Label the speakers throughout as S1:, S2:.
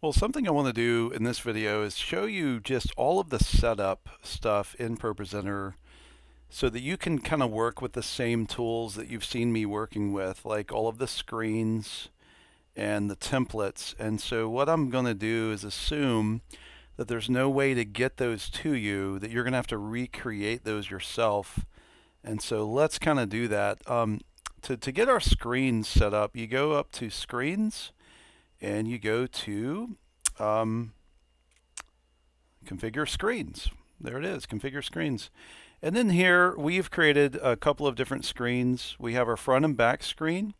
S1: Well, something I want to do in this video is show you just all of the setup stuff in Propresenter so that you can kind of work with the same tools that you've seen me working with, like all of the screens and the templates. And so what I'm going to do is assume that there's no way to get those to you, that you're going to have to recreate those yourself. And so let's kind of do that. To get our screens set up, you go up to Screens, and you go to Configure Screens. There it is, Configure Screens. And then here we've created a couple of different screens. We have our front and back screen.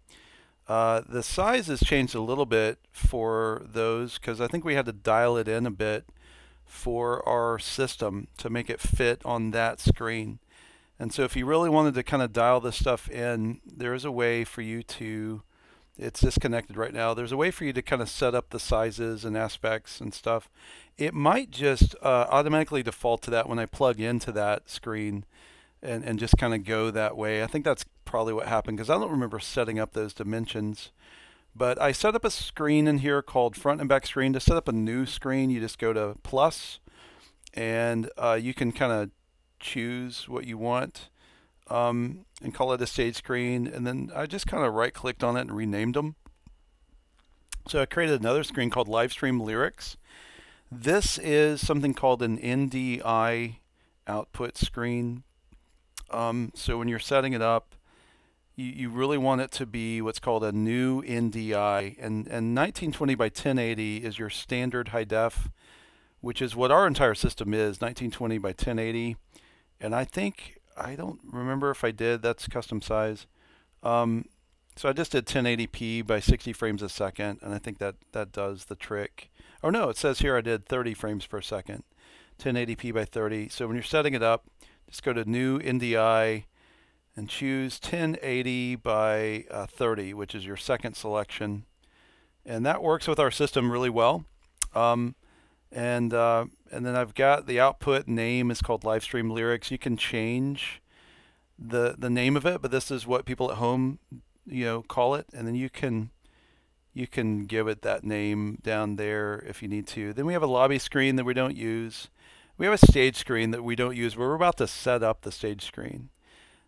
S1: The size has changed a little bit for those because I think we had to dial it in a bit for our system to make it fit on that screen. And so if you really wanted to kind of dial this stuff in, there is a way for you to, it's disconnected right now, there's a way for you to kind of set up the sizes and aspects and stuff. It might just automatically default to that when I plug into that screen and just kind of go that way. I think that's probably what happened because I don't remember setting up those dimensions. But I set up a screen in here called front and back screen. To set up a new screen, you just go to plus, and you can kind of choose what you want and call it a stage screen. And then I just kind of right clicked on it and renamed them. So I created another screen called live stream lyrics. This is something called an NDI output screen. So when you're setting it up, you really want it to be what's called a new NDI, and 1920 by 1080 is your standard high def, which is what our entire system is, 1920 by 1080. And I think, I don't remember if I did, that's custom size. So I just did 1080p by 60 frames a second, and I think that does the trick. Oh no, it says here I did 30 frames per second, 1080p by 30. So when you're setting it up, just go to new NDI and choose 1080 by 30, which is your second selection. And that works with our system really well. And then I've got the output name is called live stream lyrics. You can change the name of it, but this is what people at home call it, and then you can give it that name down there if you need to. Then we have a lobby screen that we don't use. We have a stage screen that we don't use. We're about to set up the stage screen.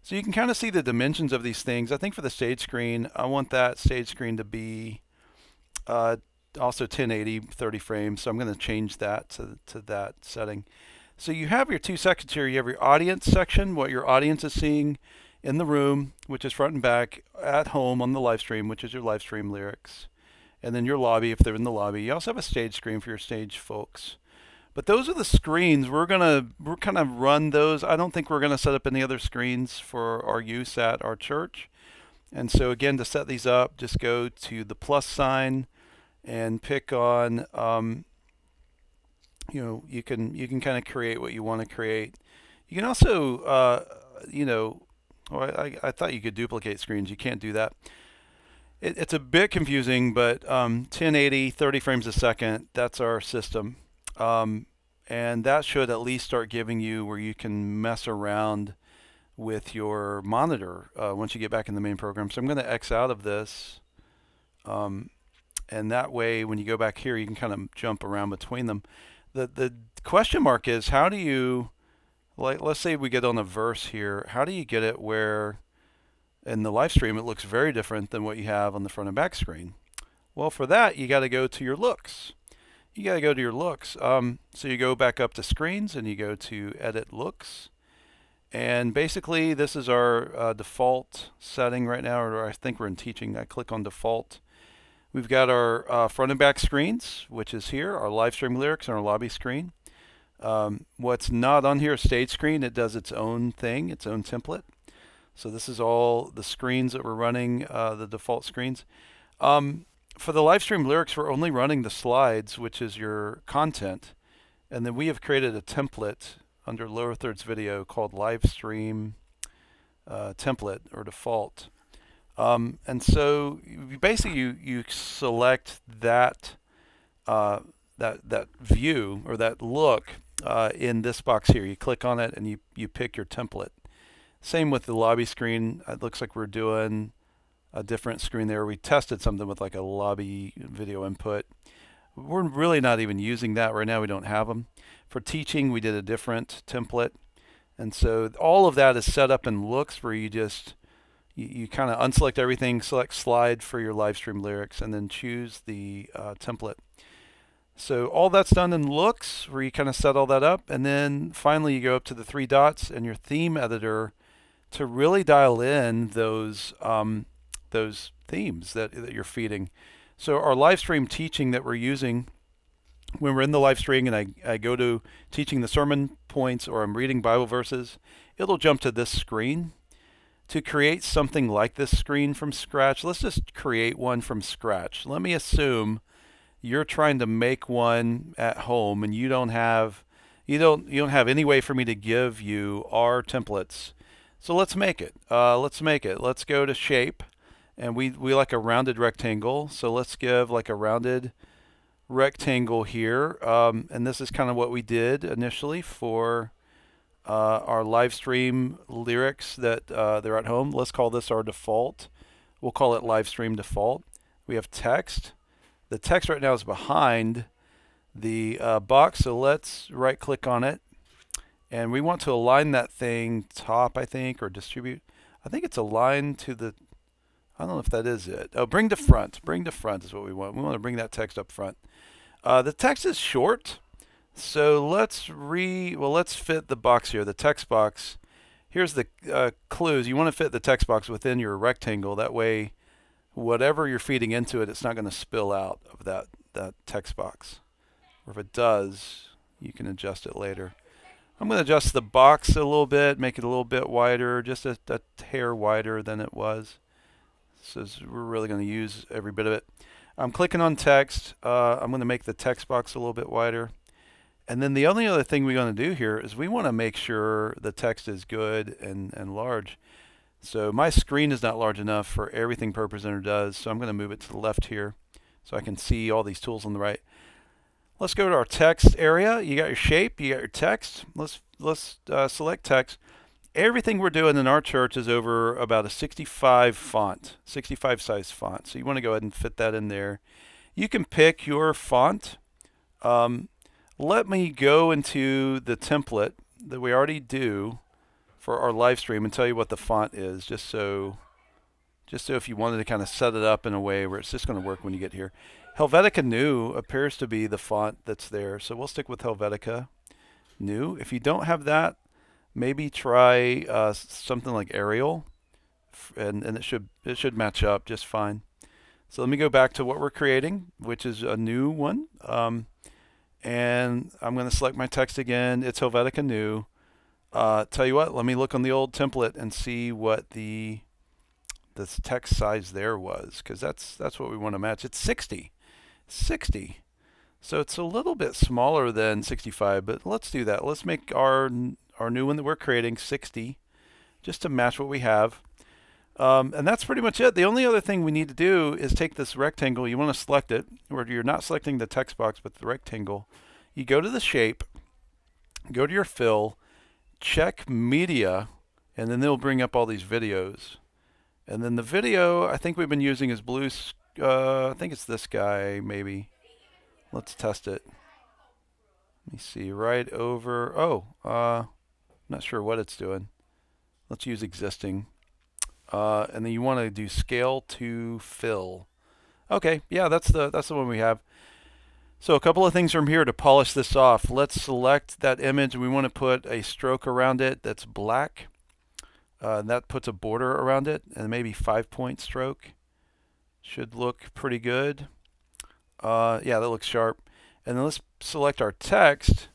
S1: So you can kind of see the dimensions of these things. I think for the stage screen, I want that stage screen to be also 1080, 30 frames. So I'm going to change that to that setting. So you have your two sections here. You have your audience section, what your audience is seeing in the room, which is front and back, at home on the live stream, which is your live stream lyrics. And then your lobby, if they're in the lobby. You also have a stage screen for your stage folks. But those are the screens. We're kind of run those. I don't think we're gonna set up any other screens for our use at our church. And so again, to set these up, just go to the plus sign and pick on you can kind of create what you want to create. You can also I thought you could duplicate screens. You can't do that. It's a bit confusing, but 1080, 30 frames a second, that's our system. And that should at least start giving you where you can mess around with your monitor once you get back in the main program. So I'm going to X out of this. And that way, when you go back here, you can kind of jump around between them. The question mark is, how do you, like, let's say we get on a verse here, how do you get it where in the live stream it looks very different than what you have on the front and back screen? Well, for that, you got to go to your looks. You got to go to your looks. So you go back up to screens and you go to edit looks. And basically, this is our default setting right now, or I think we're in teaching. I click on default. We've got our front and back screens, which is here, our live stream lyrics and our lobby screen. What's not on here is stage screen. It does its own thing, its own template. So this is all the screens that we're running, the default screens. For the live stream lyrics, we're only running the slides, which is your content. And then we have created a template under lower thirds video called live stream template or default. And so basically you select that that view or that look in this box here. You click on it and you pick your template. Same with the lobby screen. It looks like we're doing a different screen there. We tested something with like a lobby video input. we're really not even using that right now. We don't have them. For teaching, we did a different template. And so all of that is set up in Looks, where you just, you kind of unselect everything, select slide for your live stream lyrics, and then choose the template. So all that's done in Looks, where you kind of set all that up. And then finally you go up to the 3 dots in your theme editor to really dial in those themes that you're feeding. So our live stream teaching that we're using, when we're in the live stream and I go to teaching the sermon points or I'm reading Bible verses, it'll jump to this screen. To create something like this screen from scratch, let's just create one from scratch. Let me assume you're trying to make one at home and you don't have any way for me to give you our templates. So let's make it. Let's go to shape, and we like a rounded rectangle. So let's give like a rounded rectangle here, and this is kind of what we did initially for our live stream lyrics that they're at home. Let's call this our default. We'll call it live stream default. We have text. The text right now is behind the box, so let's right click on it, and we want to align that thing top, I think, or distribute. I think it's aligned to the, I don't know if that is it. Oh, bring to front. Bring to front is what we want. We want to bring that text up front. The text is short, so let's fit the box here, the text box. Here's the clues. You want to fit the text box within your rectangle. That way, whatever you're feeding into it, it's not going to spill out of that text box. Or if it does, you can adjust it later. I'm going to adjust the box a little bit, make it a little bit wider, just a hair wider than it was. So we're really going to use every bit of it. I'm clicking on text. I'm going to make the text box a little bit wider. And then the only other thing we're going to do here is we want to make sure the text is good and large. So my screen is not large enough for everything Propresenter does, so I'm going to move it to the left here so I can see all these tools on the right. Let's go to our text area. You got your shape, you got your text. Let's select text. Everything we're doing in our church is over about a 65 size font. So you want to go ahead and fit that in there. You can pick your font. Let me go into the template that we already do for our live stream and tell you what the font is, just so if you wanted to kind of set it up in a way where it's just going to work when you get here. Helvetica New appears to be the font that's there, so we'll stick with Helvetica New. If you don't have that, maybe try something like Arial, and it should match up just fine. So let me go back to what we're creating, which is a new one, and I'm going to select my text again. It's Helvetica New. Tell you what, let me look on the old template and see what the text size there was, because that's what we want to match. It's 60. So it's a little bit smaller than 65, but let's do that. Let's make our new one that we're creating 60, just to match what we have. And that's pretty much it. The only other thing we need to do is take this rectangle. You want to select it, where you're not selecting the text box, but the rectangle. You go to the shape, go to your fill, check media, and then they'll bring up all these videos. And then the video I think we've been using is blue. I think it's this guy, maybe. Let's test it. Let me see, right over. Oh, not sure what it's doing. Let's use existing. And then you want to do scale to fill. Okay, yeah, that's the one we have. So a couple of things from here to polish this off. Let's select that image, and we want to put a stroke around it that's black. That puts a border around it, and maybe 5-point stroke. Should look pretty good. Yeah, that looks sharp. And then let's select our text.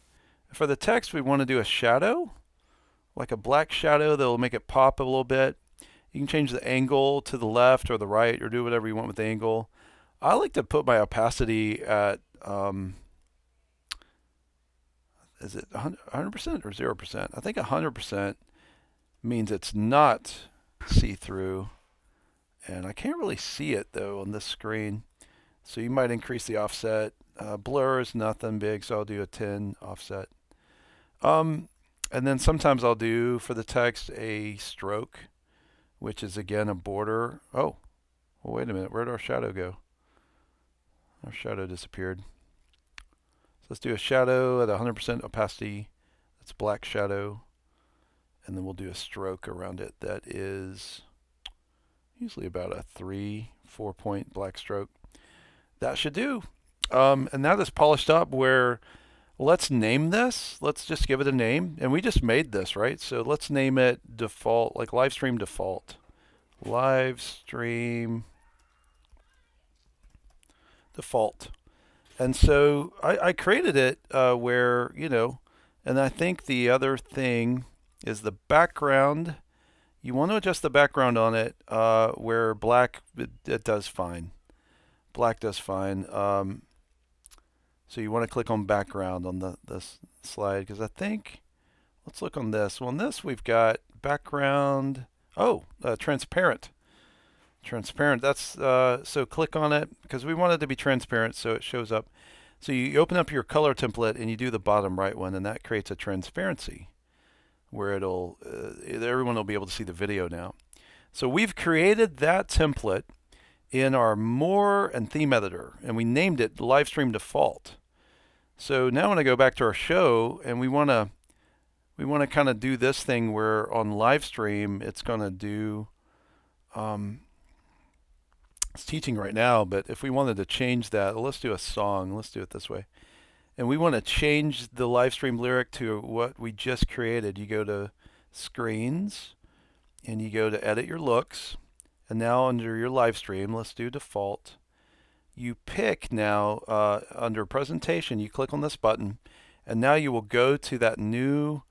S1: For the text, we want to do a shadow, like a black shadow that will make it pop a little bit. You can change the angle to the left or the right, or do whatever you want with the angle. I like to put my opacity at, is it 100% or 0%? I think 100% means it's not see-through. And I can't really see it, though, on this screen. So you might increase the offset. Blur is nothing big, so I'll do a 10 offset. And then sometimes I'll do, for the text, a stroke, which is, again, a border. Oh, well, wait a minute. Where'd our shadow go? Our shadow disappeared. let's do a shadow at 100% opacity. That's black shadow. And then we'll do a stroke around it that is usually about a 3-4 point black stroke. That should do. And now that's polished up where let's name this. Let's just give it a name. And we just made this, right? So let's name it default, like live stream default. Live stream default. And so I created it where, you know, and I think the other thing is the background. You want to adjust the background on it where black, it does fine. Black does fine. So you want to click on background on this slide, because I think, let's look on this. Well, on this we've got background, transparent. Transparent, that's, so click on it, because we want it to be transparent so it shows up. So you open up your color template and you do the bottom right one, and that creates a transparency where it'll, everyone will be able to see the video now. So we've created that template in our More and Theme Editor, and we named it Livestream Default. So now when I go back to our show, and we want to kind of do this thing where on live stream it's going to do, it's teaching right now, but if we wanted to change that, let's do a song. Let's do it this way. And we want to change the live stream lyric to what we just created. You go to Screens, and you go to Edit Your Looks. And now under your live stream, let's do default. You pick now under presentation, you click on this button, and now you will go to that new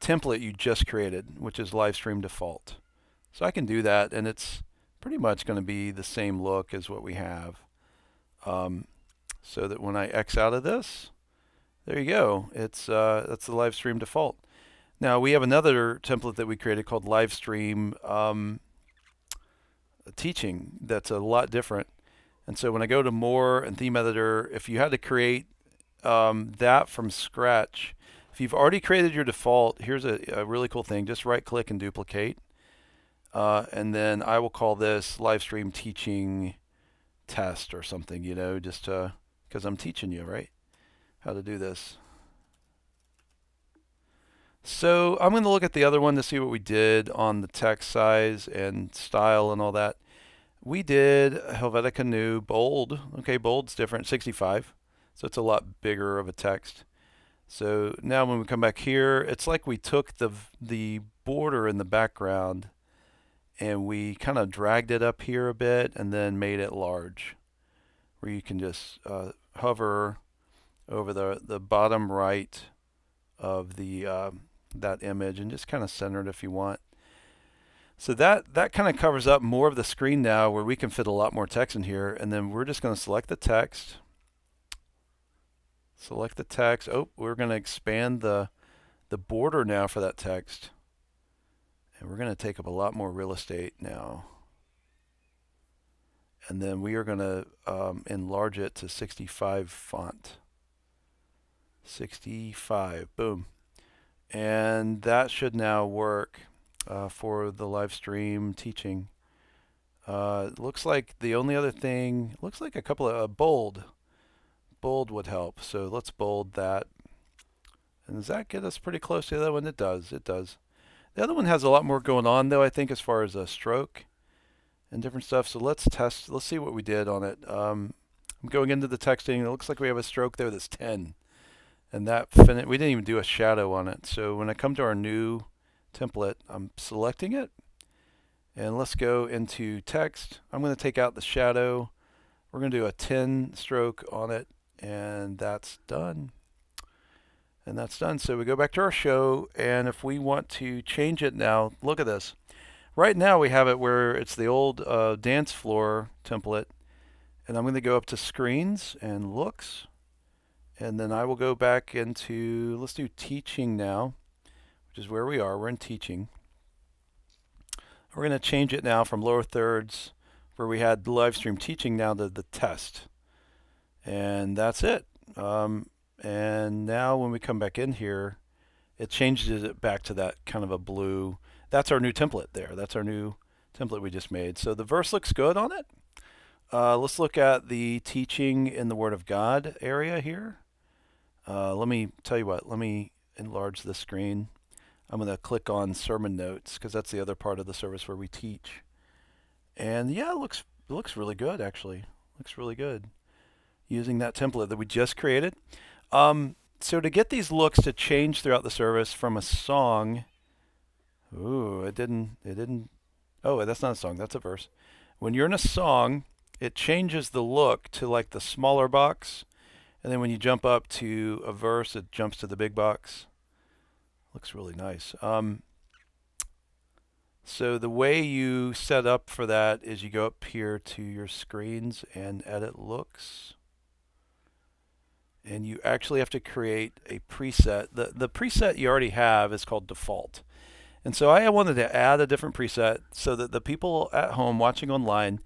S1: template you just created, which is live stream default. So I can do that, and it's pretty much going to be the same look as what we have. So that when I X out of this, there you go. It's that's the live stream default. Now we have another template that we created called live stream teaching that's a lot different. And so when I go to More and Theme Editor, if you had to create that from scratch, if you've already created your default, here's a really cool thing. Just right click and duplicate. And then I will call this live stream teaching test or something, you know, just because I'm teaching you, right, how to do this. So I'm going to look at the other one to see what we did on the text size and style and all that. We did Helvetica New bold. Okay, bold's different, 65. So it's a lot bigger of a text. So now when we come back here, it's like we took the border in the background and we kind of dragged it up here a bit and then made it large, where you can just hover over the bottom right of the that image and just kind of center it if you want. So that kind of covers up more of the screen now, where we can fit a lot more text in here. And then we're just going to select the text. Select the text. Oh, we're going to expand the border now for that text. And we're going to take up a lot more real estate now. And then we are going to enlarge it to 65 font. 65, boom. And that should now work for the live stream teaching. Looks like the only other thing, looks like a couple of bold would help. So let's bold that. And does that get us pretty close to the other one? It does, it does. The other one has a lot more going on though, I think, as far as a stroke and different stuff. So let's test, let's see what we did on it. I'm going into the texting. It looks like we have a stroke there that's 10. And that we didn't even do a shadow on it. So when I come to our new template, I'm selecting it. And let's go into text. I'm going to take out the shadow. We're going to do a 10 stroke on it. And that's done. And that's done. So we go back to our show. And if we want to change it now, look at this. Right now we have it where it's the old dance floor template. And I'm going to go up to Screens and Looks. And then I will go back into, let's do teaching now, which is where we are. We're in teaching. We're going to change it now from lower thirds, where we had live stream teaching, now to the test. And that's it. And now when we come back in here, it changes it back to that kind of a blue. That's our new template there. That's our new template we just made. So the verse looks good on it. Let's look at the teaching in the Word of God area here. Let me tell you what, let me enlarge the screen. I'm going to click on sermon notes because that's the other part of the service where we teach. And yeah, it looks really good actually. Looks really good using that template that we just created. So to get these looks to change throughout the service from a song, ooh, it didn't, oh, that's not a song, that's a verse. When you're in a song, it changes the look to like the smaller box. And then when you jump up to a verse, it jumps to the big box. Looks really nice. So the way you set up for that is you go up here to your screens and edit looks. And you actually have to create a preset. The preset you already have is called default. And so I wanted to add a different preset so that the people at home watching online,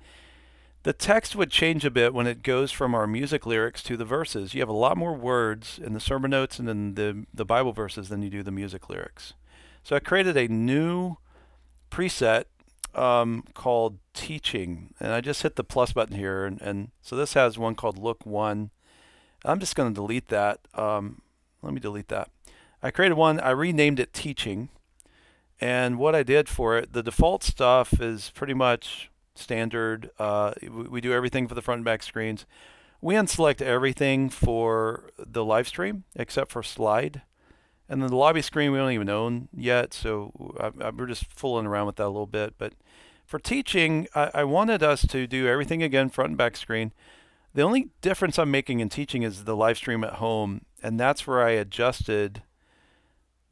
S1: the text would change a bit when it goes from our music lyrics to the verses. You have a lot more words in the sermon notes and in the Bible verses than you do the music lyrics. So I created a new preset called teaching, and I just hit the plus button here, and so this has one called look 1. I'm just going to delete that. Let me delete that. I created one, I renamed it teaching, and what I did for it, the default stuff is pretty much standard. We do everything for the front and back screens. We unselect everything for the live stream except for slide. And then the lobby screen we don't even own yet, so we're just fooling around with that a little bit. But for teaching, I wanted us to do everything again, front and back screen. The only difference I'm making in teaching is the live stream at home, and that's where I adjusted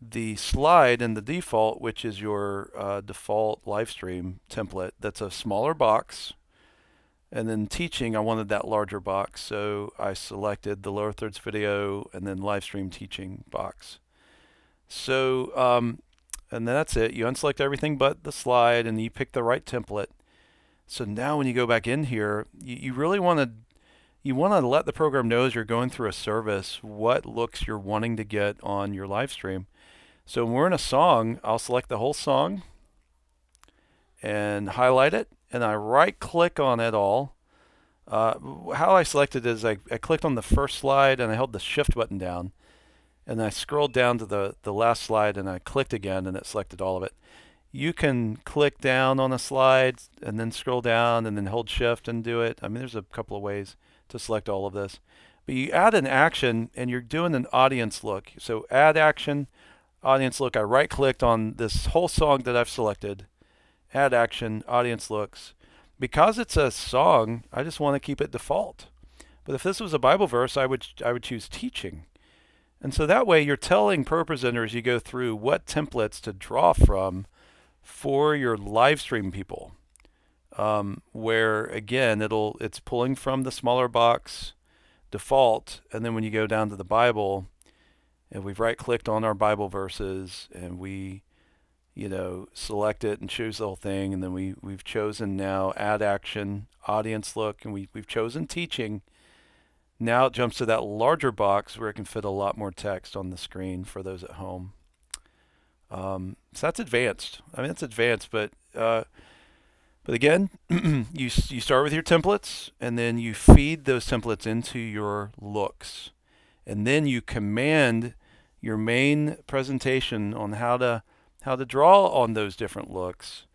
S1: the slide in the default, which is your default live stream template. That's a smaller box. And then teaching, I wanted that larger box, so I selected the lower thirds video and then live stream teaching box. So, and that's it. You unselect everything but the slide, and you pick the right template. So now when you go back in here, you really want to let the program know as you're going through a service what looks you're wanting to get on your live stream. So when we're in a song, I'll select the whole song and highlight it, and I right click on it all. How I selected is I clicked on the first slide and I held the shift button down, and I scrolled down to the last slide and I clicked again and it selected all of it. You can click down on a slide and then scroll down and then hold shift and do it. I mean, there's a couple of ways to select all of this. But you add an action and you're doing an audience look. So add action, audience look. I right clicked on this whole song that I've selected. Add action, audience looks. Because it's a song, I just want to keep it default. But if this was a Bible verse, I would choose teaching. And so that way you're telling Propresenter as you go through what templates to draw from for your live stream people. Where again, it's pulling from the smaller box default, and then when you go down to the Bible, and we've right clicked on our Bible verses and we select it and choose the whole thing, and then we've chosen now add action, audience look, and we've chosen teaching. Now it jumps to that larger box where it can fit a lot more text on the screen for those at home. So that's advanced. I mean, it's advanced, but again, you start with your templates, and then you feed those templates into your looks, and then you command your main presentation on how to draw on those different looks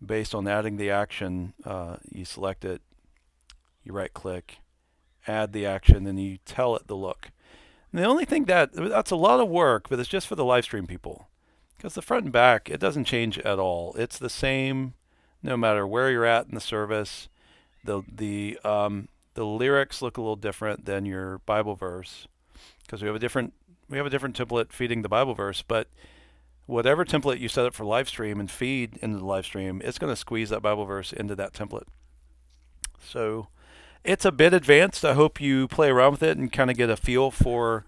S1: based on adding the action. You select it, you right click, add the action, and you tell it the look. And the only thing that's a lot of work, but it's just for the live stream people, because the front and back, it doesn't change at all. It's the same no matter where you're at in the service. The lyrics look a little different than your Bible verse because we have a different template feeding the Bible verse, but whatever template you set up for live stream and feed into the live stream, it's going to squeeze that Bible verse into that template. So it's a bit advanced. I hope you play around with it and kind of get a feel for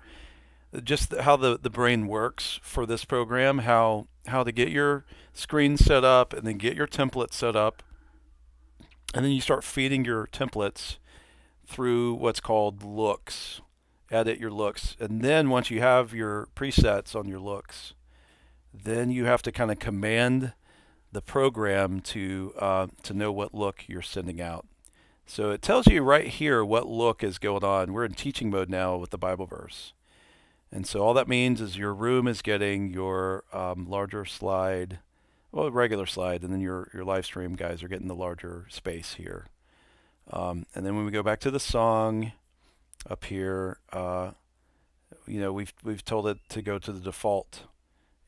S1: just how the brain works for this program, how to get your screen set up and then get your template set up. And then you start feeding your templates through what's called looks. Edit your looks. And then once you have your presets on your looks, then you have to kind of command the program to know what look you're sending out. So it tells you right here what look is going on. We're in teaching mode now with the Bible verse. And so all that means is your room is getting your larger slide, well, regular slide, and then your live stream guys are getting the larger space here. And then when we go back to the song up here, you know, we've told it to go to the default,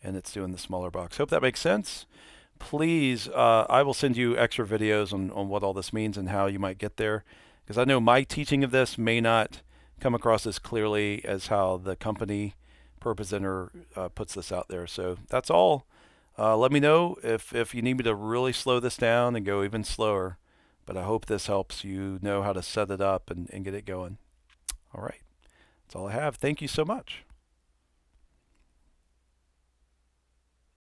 S1: and it's doing the smaller box. Hope that makes sense. Please, I will send you extra videos on what all this means and how you might get there, because I know my teaching of this may not come across as clearly as how the company Propresenter puts this out there. So that's all. Let me know if you need me to really slow this down and go even slower, but I hope this helps you know how to set it up and get it going. All right, that's all I have. Thank you so much.